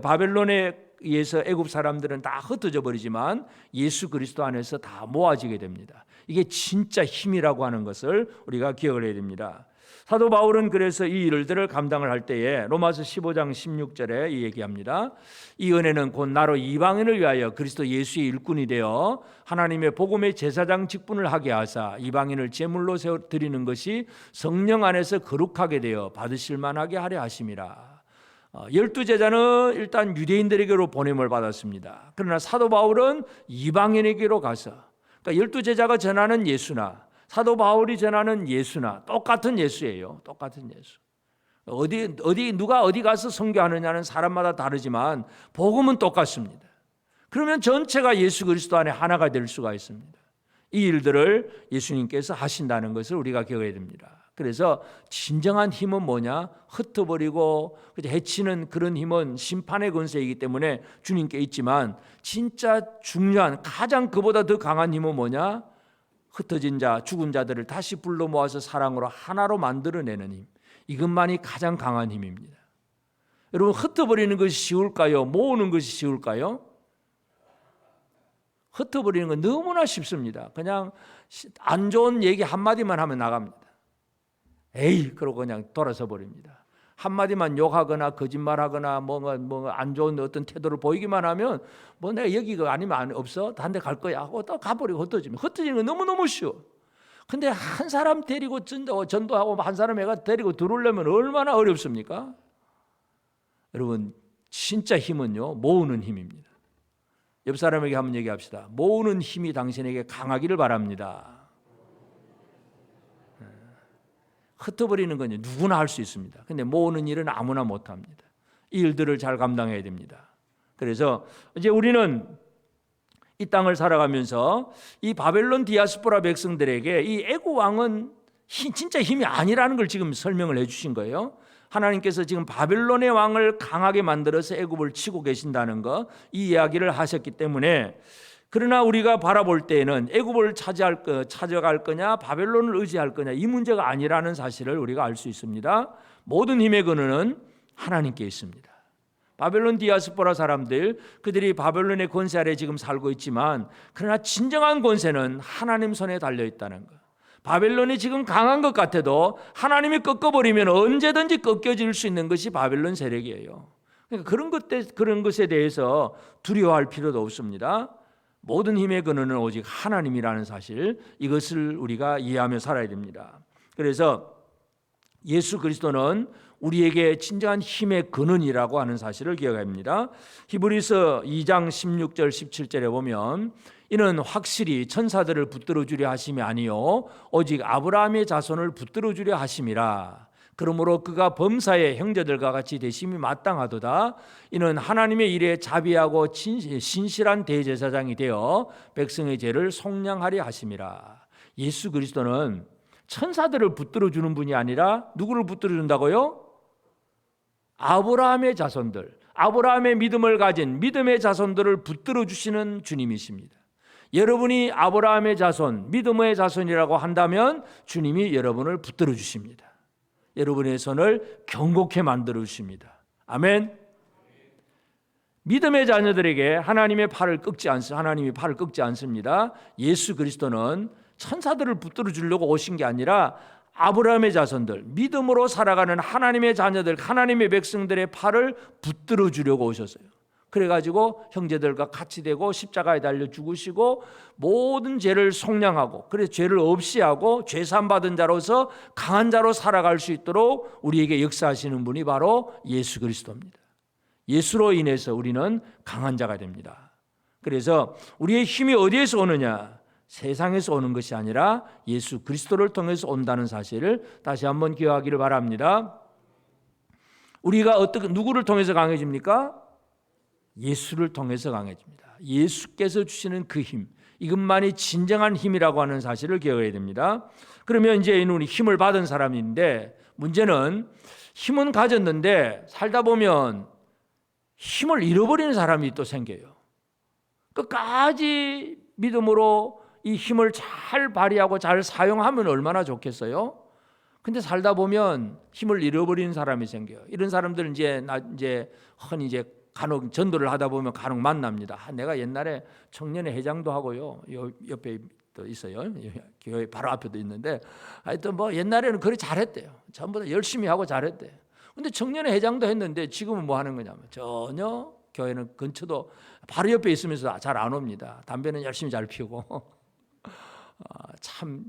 Speaker 1: 바벨론에 의해서 애굽 사람들은 다 흩어져 버리지만 예수 그리스도 안에서 다 모아지게 됩니다. 이게 진짜 힘이라고 하는 것을 우리가 기억을 해야 됩니다. 사도 바울은 그래서 이 일들을 감당을 할 때에 로마서 15장 16절에 이 얘기합니다. 이 은혜는 곧 나로 이방인을 위하여 그리스도 예수의 일꾼이 되어 하나님의 복음의 제사장 직분을 하게 하사 이방인을 제물로 드리는 것이 성령 안에서 거룩하게 되어 받으실 만하게 하려 하심이라. 12제자는 일단 유대인들에게로 보냄을 받았습니다. 그러나 사도 바울은 이방인에게로 가서, 그러니까 12제자가 전하는 예수나 사도 바울이 전하는 예수나 똑같은 예수예요. 똑같은 예수. 누가 어디 가서 선교하느냐는 사람마다 다르지만 복음은 똑같습니다. 그러면 전체가 예수 그리스도 안에 하나가 될 수가 있습니다. 이 일들을 예수님께서 하신다는 것을 우리가 기억해야 됩니다. 그래서 진정한 힘은 뭐냐? 흩어버리고 해치는 그런 힘은 심판의 권세이기 때문에 주님께 있지만, 진짜 중요한, 가장 그보다 더 강한 힘은 뭐냐? 흩어진 자, 죽은 자들을 다시 불러 모아서 사랑으로 하나로 만들어내는 힘. 이것만이 가장 강한 힘입니다. 여러분, 흩어버리는 것이 쉬울까요? 모으는 것이 쉬울까요? 흩어버리는 건 너무나 쉽습니다. 그냥 안 좋은 얘기 한마디만 하면 나갑니다. 에이, 그러고 그냥 돌아서 버립니다. 한마디만 욕하거나 거짓말하거나 뭔가 안 좋은 어떤 태도를 보이기만 하면 내가 여기가 아니면 없어? 다른 데 갈 거야 하고 또 가버리고 흩어지는 건 너무너무 쉬워. 근데 한 사람 데리고 전도하고 한 사람 애가 데리고 들어오려면 얼마나 어렵습니까? 여러분, 진짜 힘은요, 모으는 힘입니다. 옆 사람에게 한번 얘기합시다. 모으는 힘이 당신에게 강하기를 바랍니다. 흩어버리는 건 누구나 할 수 있습니다. 근데 모으는 일은 아무나 못합니다. 이 일들을 잘 감당해야 됩니다. 그래서 이제 우리는 이 땅을 살아가면서 이 바벨론 디아스포라 백성들에게 이 애굽 왕은 진짜 힘이 아니라는 걸 지금 설명을 해주신 거예요. 하나님께서 지금 바벨론의 왕을 강하게 만들어서 애굽을 치고 계신다는 거, 이 이야기를 하셨기 때문에, 그러나 우리가 바라볼 때에는 애굽을 찾아갈 거냐 바벨론을 의지할 거냐, 이 문제가 아니라는 사실을 우리가 알 수 있습니다. 모든 힘의 근원은 하나님께 있습니다. 바벨론 디아스포라 사람들, 그들이 바벨론의 권세 아래 지금 살고 있지만, 그러나 진정한 권세는 하나님 손에 달려 있다는 것. 바벨론이 지금 강한 것 같아도 하나님이 꺾어버리면 언제든지 꺾여질 수 있는 것이 바벨론 세력이에요. 그러니까 그런 것에 대해서 두려워할 필요도 없습니다. 모든 힘의 근원은 오직 하나님이라는 사실, 이것을 우리가 이해하며 살아야 됩니다. 그래서 예수 그리스도는 우리에게 진정한 힘의 근원이라고 하는 사실을 기억해야 합니다. 히브리서 2장 16절 17절에 보면 이는 확실히 천사들을 붙들어 주려 하심이 아니요 오직 아브라함의 자손을 붙들어 주려 하심이라. 그러므로 그가 범사의 형제들과 같이 되심이 마땅하도다. 이는 하나님의 일에 자비하고 신실한 대제사장이 되어 백성의 죄를 속량하려 하심이라. 예수 그리스도는 천사들을 붙들어 주는 분이 아니라 누구를 붙들어 준다고요? 아브라함의 자손들, 아브라함의 믿음을 가진 믿음의 자손들을 붙들어 주시는 주님이십니다. 여러분이 아브라함의 자손, 믿음의 자손이라고 한다면 주님이 여러분을 붙들어 주십니다. 여러분의 손을 견고케 만들어 주십니다. 아멘. 믿음의 자녀들에게 하나님이 팔을 꺾지 않습니다. 예수 그리스도는 천사들을 붙들어 주려고 오신 게 아니라 아브라함의 자손들, 믿음으로 살아가는 하나님의 자녀들, 하나님의 백성들의 팔을 붙들어 주려고 오셨어요. 그래가지고 형제들과 같이 되고 십자가에 달려 죽으시고 모든 죄를 속량하고, 그래서 죄를 없이 하고 죄산 받은 자로서 강한 자로 살아갈 수 있도록 우리에게 역사하시는 분이 바로 예수 그리스도입니다. 예수로 인해서 우리는 강한 자가 됩니다. 그래서 우리의 힘이 어디에서 오느냐? 세상에서 오는 것이 아니라 예수 그리스도를 통해서 온다는 사실을 다시 한번 기억하기를 바랍니다. 우리가 누구를 통해서 강해집니까? 예수를 통해서 강해집니다. 예수께서 주시는 그 힘, 이것만이 진정한 힘이라고 하는 사실을 기억해야 됩니다. 그러면 이제 우리 힘을 받은 사람인데, 문제는 힘은 가졌는데 살다 보면 힘을 잃어버리는 사람이 또 생겨요. 끝까지 믿음으로 이 힘을 잘 발휘하고 잘 사용하면 얼마나 좋겠어요? 근데 살다 보면 힘을 잃어버리는 사람이 생겨요. 이런 사람들은 이제 흔히 간혹 전도를 하다 보면 간혹 만납니다. 내가 옛날에 청년회 회장도 하고요. 옆에 또 있어요. 교회 바로 앞에도 있는데, 하여튼 뭐 옛날에는 그렇게 잘했대요. 전부 다 열심히 하고 잘했대요. 근데 청년회 회장도 했는데 지금은 뭐 하는 거냐면 전혀 교회는 근처도 바로 옆에 있으면서 잘 안 옵니다. 담배는 열심히 잘 피우고. 참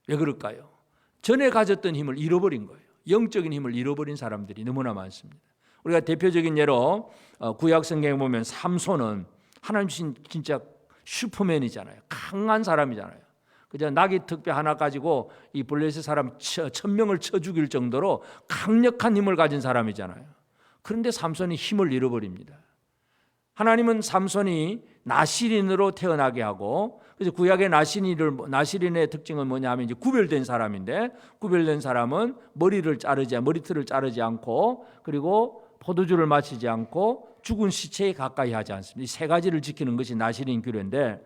Speaker 1: 왜 그럴까요? 전에 가졌던 힘을 잃어버린 거예요. 영적인 힘을 잃어버린 사람들이 너무나 많습니다. 우리가 대표적인 예로 구약 성경에 보면 삼손은 하나님 주신 진짜 슈퍼맨이잖아요. 강한 사람이잖아요. 그저 나귀 턱뼈 하나 가지고 이 블레셋 사람 1000명을 쳐 죽일 정도로 강력한 힘을 가진 사람이잖아요. 그런데 삼손이 힘을 잃어버립니다. 하나님은 삼손이 나실인으로 태어나게 하고, 그래서 구약의 나실인의 특징은 뭐냐면 이제 구별된 사람인데, 구별된 사람은 머리털을 자르지 않고, 그리고 포도주를 마시지 않고 죽은 시체에 가까이 하지 않습니다. 이 세 가지를 지키는 것이 나실인 규례인데,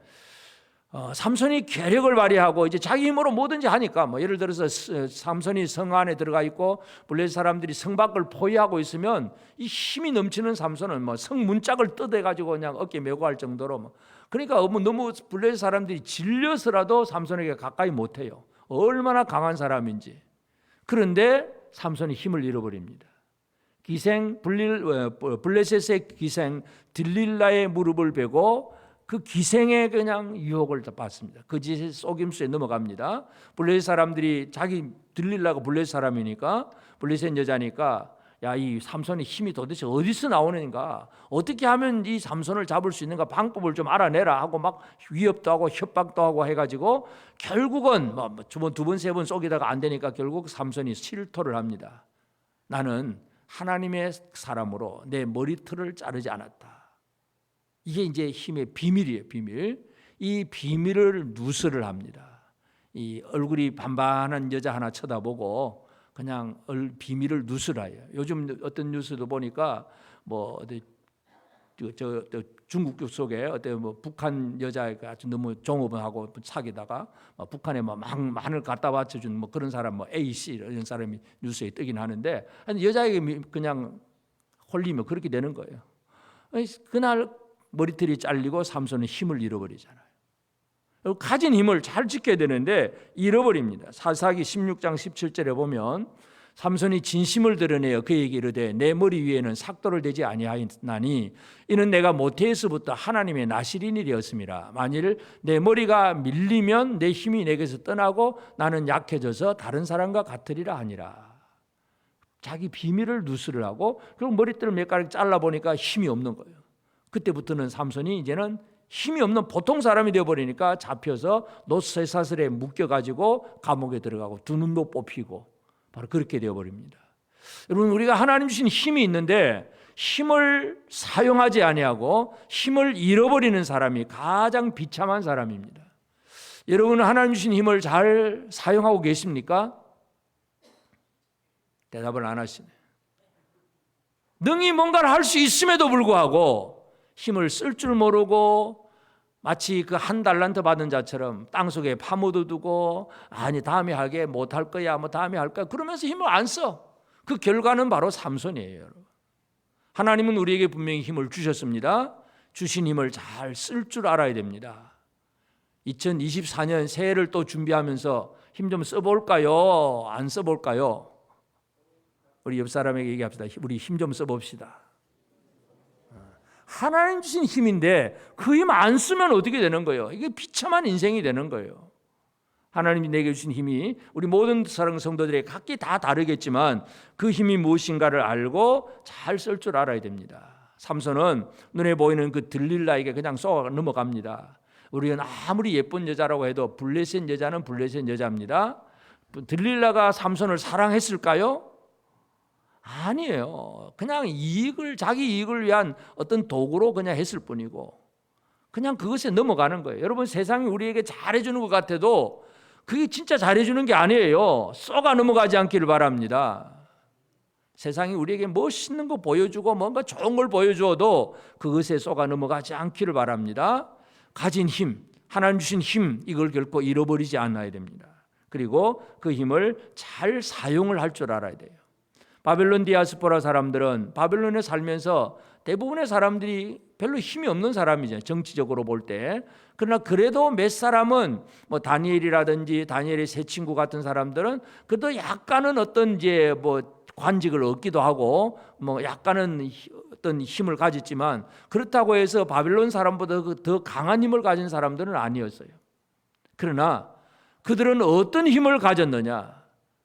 Speaker 1: 삼손이 계력을 발휘하고 이제 자기 힘으로 뭐든지 하니까, 뭐 예를 들어서 삼손이 성 안에 들어가 있고 블레셋 사람들이 성 밖을 포위하고 있으면 이 힘이 넘치는 삼손은 뭐 성 문짝을 뜯어 가지고 그냥 어깨 메고 할 정도로 그러니까 너무 블레셋 사람들이 질려서라도 삼손에게 가까이 못 해요. 얼마나 강한 사람인지. 그런데 삼손이 힘을 잃어버립니다. 블레셋의 기생 들릴라의 무릎을 베고 그 기생의 그냥 유혹을 받습니다. 그 짓의 속임수에 넘어갑니다. 블레셋 사람들이 들릴라가 블레셋 사람이니까, 블레셋 여자니까, 야, 이 삼손의 힘이 도대체 어디서 나오는가? 어떻게 하면 이 삼손을 잡을 수 있는가? 방법을 좀 알아내라 하고 막 위협도 하고 협박도 하고 해가지고 결국은 두 번, 세 번 쏘기다가 안 되니까 결국 삼손이 실토를 합니다. 나는 하나님의 사람으로 내 머리털을 자르지 않았다. 이게 이제 힘의 비밀이에요, 비밀. 이 비밀을 누설을 합니다. 이 얼굴이 반반한 여자 하나 쳐다보고 그냥 비밀을 누설해요. 요즘 어떤 뉴스도 보니까 뭐 중국 속에 북한 여자가 아주 너무 종업하고 사귀다가 북한에 마늘 갖다 바쳐준 그런 사람 A, C 이런 사람이 뉴스에 뜨긴 하는데, 여자에게 그냥 홀리면 그렇게 되는 거예요. 그날 머리털이 잘리고 삼손은 힘을 잃어버리잖아요. 가진 힘을 잘 지켜야 되는데 잃어버립니다. 사사기 16장 17절에 보면 삼손이 진심을 드러내어 그에게 이르되 내 머리 위에는 삭도를 대지 아니하였나니 이는 내가 모태에서부터 하나님의 나실인이 되었음이라. 만일 내 머리가 밀리면 내 힘이 내게서 떠나고 나는 약해져서 다른 사람과 같으리라 하니라. 자기 비밀을 누설을 하고, 그리고 머리털을 몇 가지 잘라보니까 힘이 없는 거예요. 그때부터는 삼손이 이제는 힘이 없는 보통 사람이 되어버리니까 잡혀서 노쇠사슬에 묶여가지고 감옥에 들어가고 두 눈도 뽑히고 바로 그렇게 되어버립니다. 여러분, 우리가 하나님 주신 힘이 있는데 힘을 사용하지 아니하고 힘을 잃어버리는 사람이 가장 비참한 사람입니다. 여러분은 하나님 주신 힘을 잘 사용하고 계십니까? 대답을 안 하시네. 능히 뭔가를 할 수 있음에도 불구하고 힘을 쓸 줄 모르고 마치 그 한 달란트 받은 자처럼 땅속에 파묻어두고 아니 다음에 하게 못할 거야 뭐 다음에 할 거야 그러면서 힘을 안 써. 그 결과는 바로 삼손이에요. 여러분. 하나님은 우리에게 분명히 힘을 주셨습니다. 주신 힘을 잘 쓸 줄 알아야 됩니다. 2024년 새해를 또 준비하면서 힘 좀 써볼까요? 안 써볼까요? 우리 옆 사람에게 얘기합시다. 우리 힘 좀 써봅시다. 하나님 주신 힘인데 그 힘 안 쓰면 어떻게 되는 거예요? 이게 비참한 인생이 되는 거예요. 하나님이 내게 주신 힘이 우리 모든 사랑 성도들에게 각기 다 다르겠지만 그 힘이 무엇인가를 알고 잘 쓸 줄 알아야 됩니다. 삼손은 눈에 보이는 그 들릴라에게 그냥 쏘아 넘어갑니다. 우리는 아무리 예쁜 여자라고 해도 블레셋 여자는 블레셋 여자입니다. 들릴라가 삼손을 사랑했을까요? 아니에요. 그냥 자기 이익을 위한 어떤 도구로 그냥 했을 뿐이고 그냥 그것에 넘어가는 거예요. 여러분, 세상이 우리에게 잘해주는 것 같아도 그게 진짜 잘해주는 게 아니에요. 쏘가 넘어가지 않기를 바랍니다. 세상이 우리에게 멋있는 거 보여주고 뭔가 좋은 걸 보여줘도 그것에 쏘가 넘어가지 않기를 바랍니다. 가진 힘, 하나님 주신 힘, 이걸 결코 잃어버리지 않아야 됩니다. 그리고 그 힘을 잘 사용을 할 줄 알아야 돼요. 바벨론 디아스포라 사람들은 바벨론에 살면서 대부분의 사람들이 별로 힘이 없는 사람이죠. 정치적으로 볼 때. 그러나 그래도 몇 사람은 뭐 다니엘이라든지 다니엘의 세 친구 같은 사람들은 그래도 약간은 어떤 이제 뭐 관직을 얻기도 하고 뭐 약간은 어떤 힘을 가졌지만 그렇다고 해서 바벨론 사람보다 더 강한 힘을 가진 사람들은 아니었어요. 그러나 그들은 어떤 힘을 가졌느냐?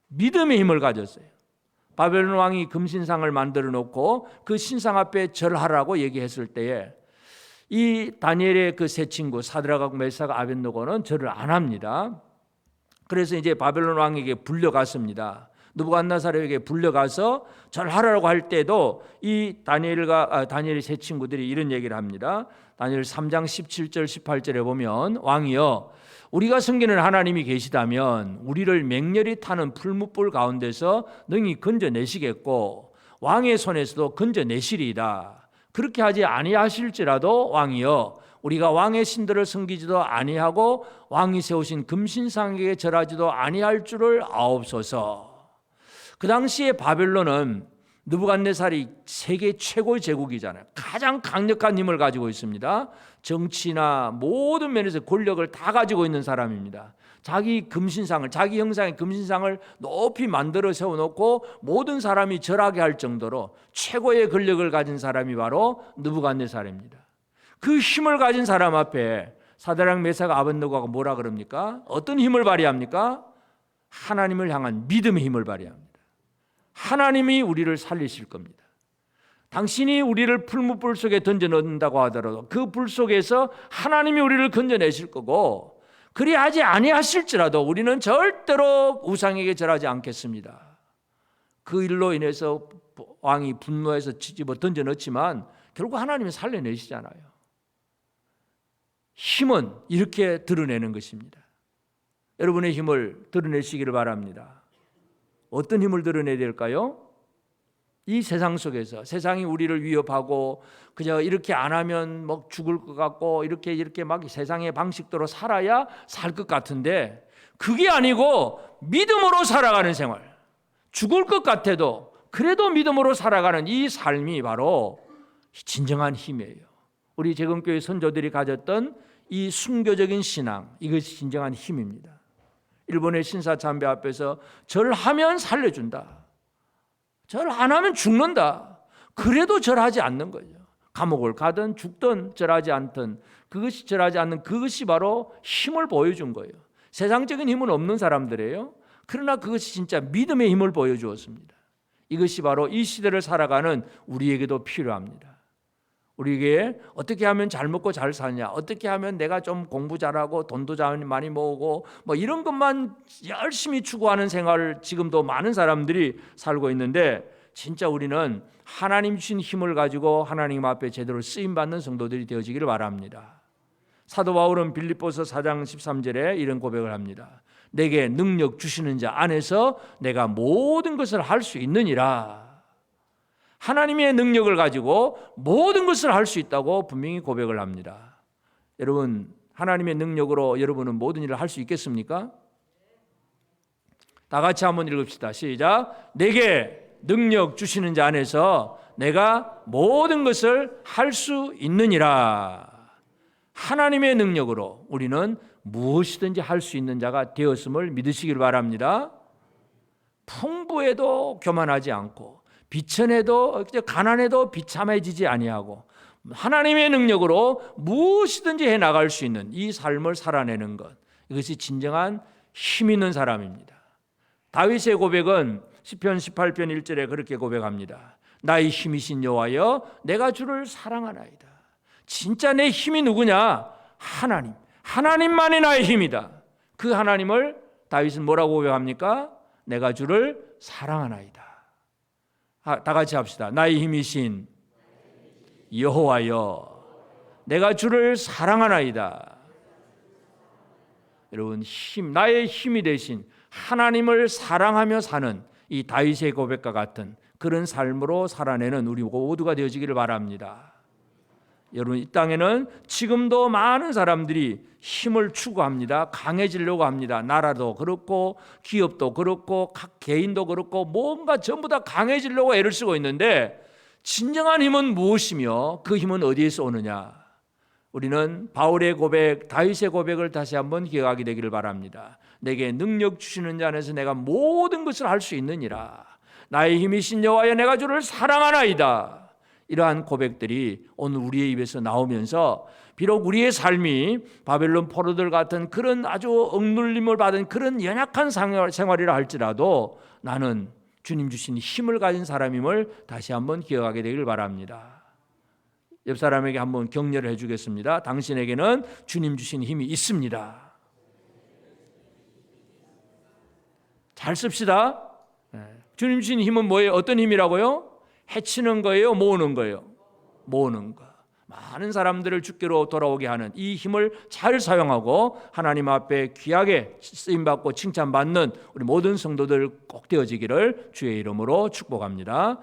Speaker 1: 믿음의 힘을 가졌어요. 바벨론 왕이 금신상을 만들어 놓고 그 신상 앞에 절하라고 얘기했을 때에 이 다니엘의 그 세 친구 사드락과 메삭과 아벳느고는 절을 안 합니다. 그래서 이제 바벨론 왕에게 불려갔습니다. 느부갓네살에게 불려가서 절하라고 할 때도 이 다니엘의 세 친구들이 이런 얘기를 합니다. 다니엘 3장 17절 18절에 보면 왕이여 우리가 섬기는 하나님이 계시다면 우리를 맹렬히 타는 풀무불 가운데서 능히 건져내시겠고 왕의 손에서도 건져내시리이다. 그렇게 하지 아니하실지라도 왕이여 우리가 왕의 신들을 섬기지도 아니하고 왕이 세우신 금신상에게 절하지도 아니할 줄을 아옵소서. 그 당시에 바벨론은 느부갓네살이 세계 최고의 제국이잖아요. 가장 강력한 힘을 가지고 있습니다. 정치나 모든 면에서 권력을 다 가지고 있는 사람입니다. 자기 금신상을, 자기 형상의 금신상을 높이 만들어 세워놓고 모든 사람이 절하게 할 정도로 최고의 권력을 가진 사람이 바로 느부갓네살입니다. 그 힘을 가진 사람 앞에 사드락 메삭 아벳느고가 뭐라 그럽니까? 어떤 힘을 발휘합니까? 하나님을 향한 믿음의 힘을 발휘합니다. 하나님이 우리를 살리실 겁니다. 당신이 우리를 풀무불 속에 던져 넣는다고 하더라도 그 불 속에서 하나님이 우리를 건져내실 거고 그리하지 아니하실지라도 우리는 절대로 우상에게 절하지 않겠습니다. 그 일로 인해서 왕이 분노해서 집어 던져 넣지만 결국 하나님이 살려내시잖아요. 힘은 이렇게 드러내는 것입니다. 여러분의 힘을 드러내시기를 바랍니다. 어떤 힘을 드러내야 될까요? 이 세상 속에서 세상이 우리를 위협하고 그저 이렇게 안 하면 뭐 죽을 것 같고 이렇게 막 세상의 방식대로 살아야 살 것 같은데 그게 아니고 믿음으로 살아가는 생활, 죽을 것 같아도 그래도 믿음으로 살아가는 이 삶이 바로 진정한 힘이에요. 우리 재건교회 선조들이 가졌던 이 순교적인 신앙, 이것이 진정한 힘입니다. 일본의 신사참배 앞에서 절하면 살려준다. 절 안 하면 죽는다. 그래도 절하지 않는 거죠. 감옥을 가든 죽든 절하지 않든 그것이 절하지 않는 그것이 바로 힘을 보여준 거예요. 세상적인 힘은 없는 사람들이에요. 그러나 그것이 진짜 믿음의 힘을 보여주었습니다. 이것이 바로 이 시대를 살아가는 우리에게도 필요합니다. 우리에게 어떻게 하면 잘 먹고 잘 사냐, 어떻게 하면 내가 좀 공부 잘하고 돈도 많이 모으고 뭐 이런 것만 열심히 추구하는 생활을 지금도 많은 사람들이 살고 있는데, 진짜 우리는 하나님 주신 힘을 가지고 하나님 앞에 제대로 쓰임받는 성도들이 되어지기를 바랍니다. 사도 바울은 빌립보서 4장 13절에 이런 고백을 합니다. 내게 능력 주시는 자 안에서 내가 모든 것을 할 수 있느니라. 하나님의 능력을 가지고 모든 것을 할 수 있다고 분명히 고백을 합니다. 여러분, 하나님의 능력으로 여러분은 모든 일을 할 수 있겠습니까? 다 같이 한번 읽읍시다. 시작. 내게 능력 주시는 자 안에서 내가 모든 것을 할 수 있느니라. 하나님의 능력으로 우리는 무엇이든지 할 수 있는 자가 되었음을 믿으시길 바랍니다. 풍부해도 교만하지 않고, 비천해도 가난해도 비참해지지 아니하고, 하나님의 능력으로 무엇이든지 해나갈 수 있는 이 삶을 살아내는 것, 이것이 진정한 힘 있는 사람입니다. 다윗의 고백은 시편 18편 1절에 그렇게 고백합니다. 나의 힘이신 여호와여, 내가 주를 사랑하나이다. 진짜 내 힘이 누구냐? 하나님. 하나님만이 나의 힘이다. 그 하나님을 다윗은 뭐라고 고백합니까? 내가 주를 사랑하나이다. 다 같이 합시다. 나의 힘이신 여호와여, 내가 주를 사랑하나이다. 여러분, 나의 힘이 되신 하나님을 사랑하며 사는 이 다윗의 고백과 같은 그런 삶으로 살아내는 우리 모두가 되어지기를 바랍니다. 여러분, 이 땅에는 지금도 많은 사람들이 힘을 추구합니다. 강해지려고 합니다. 나라도 그렇고 기업도 그렇고 각 개인도 그렇고 뭔가 전부 다 강해지려고 애를 쓰고 있는데, 진정한 힘은 무엇이며 그 힘은 어디에서 오느냐? 우리는 바울의 고백, 다윗의 고백을 다시 한번 기억하게 되기를 바랍니다. 내게 능력 주시는 자 안에서 내가 모든 것을 할 수 있느니라. 나의 힘이신 여호와여, 내가 주를 사랑하나이다. 이러한 고백들이 오늘 우리의 입에서 나오면서 비록 우리의 삶이 바벨론 포로들 같은 그런 아주 억눌림을 받은 그런 연약한 생활이라 할지라도 나는 주님 주신 힘을 가진 사람임을 다시 한번 기억하게 되길 바랍니다. 옆 사람에게 한번 격려를 해주겠습니다. 당신에게는 주님 주신 힘이 있습니다. 잘 씁시다. 주님 주신 힘은 뭐예요? 어떤 힘이라고요? 해치는 거예요? 모으는 거예요? 모으는 거. 많은 사람들을 주께로 돌아오게 하는 이 힘을 잘 사용하고 하나님 앞에 귀하게 쓰임받고 칭찬받는 우리 모든 성도들 꼭 되어지기를 주의 이름으로 축복합니다.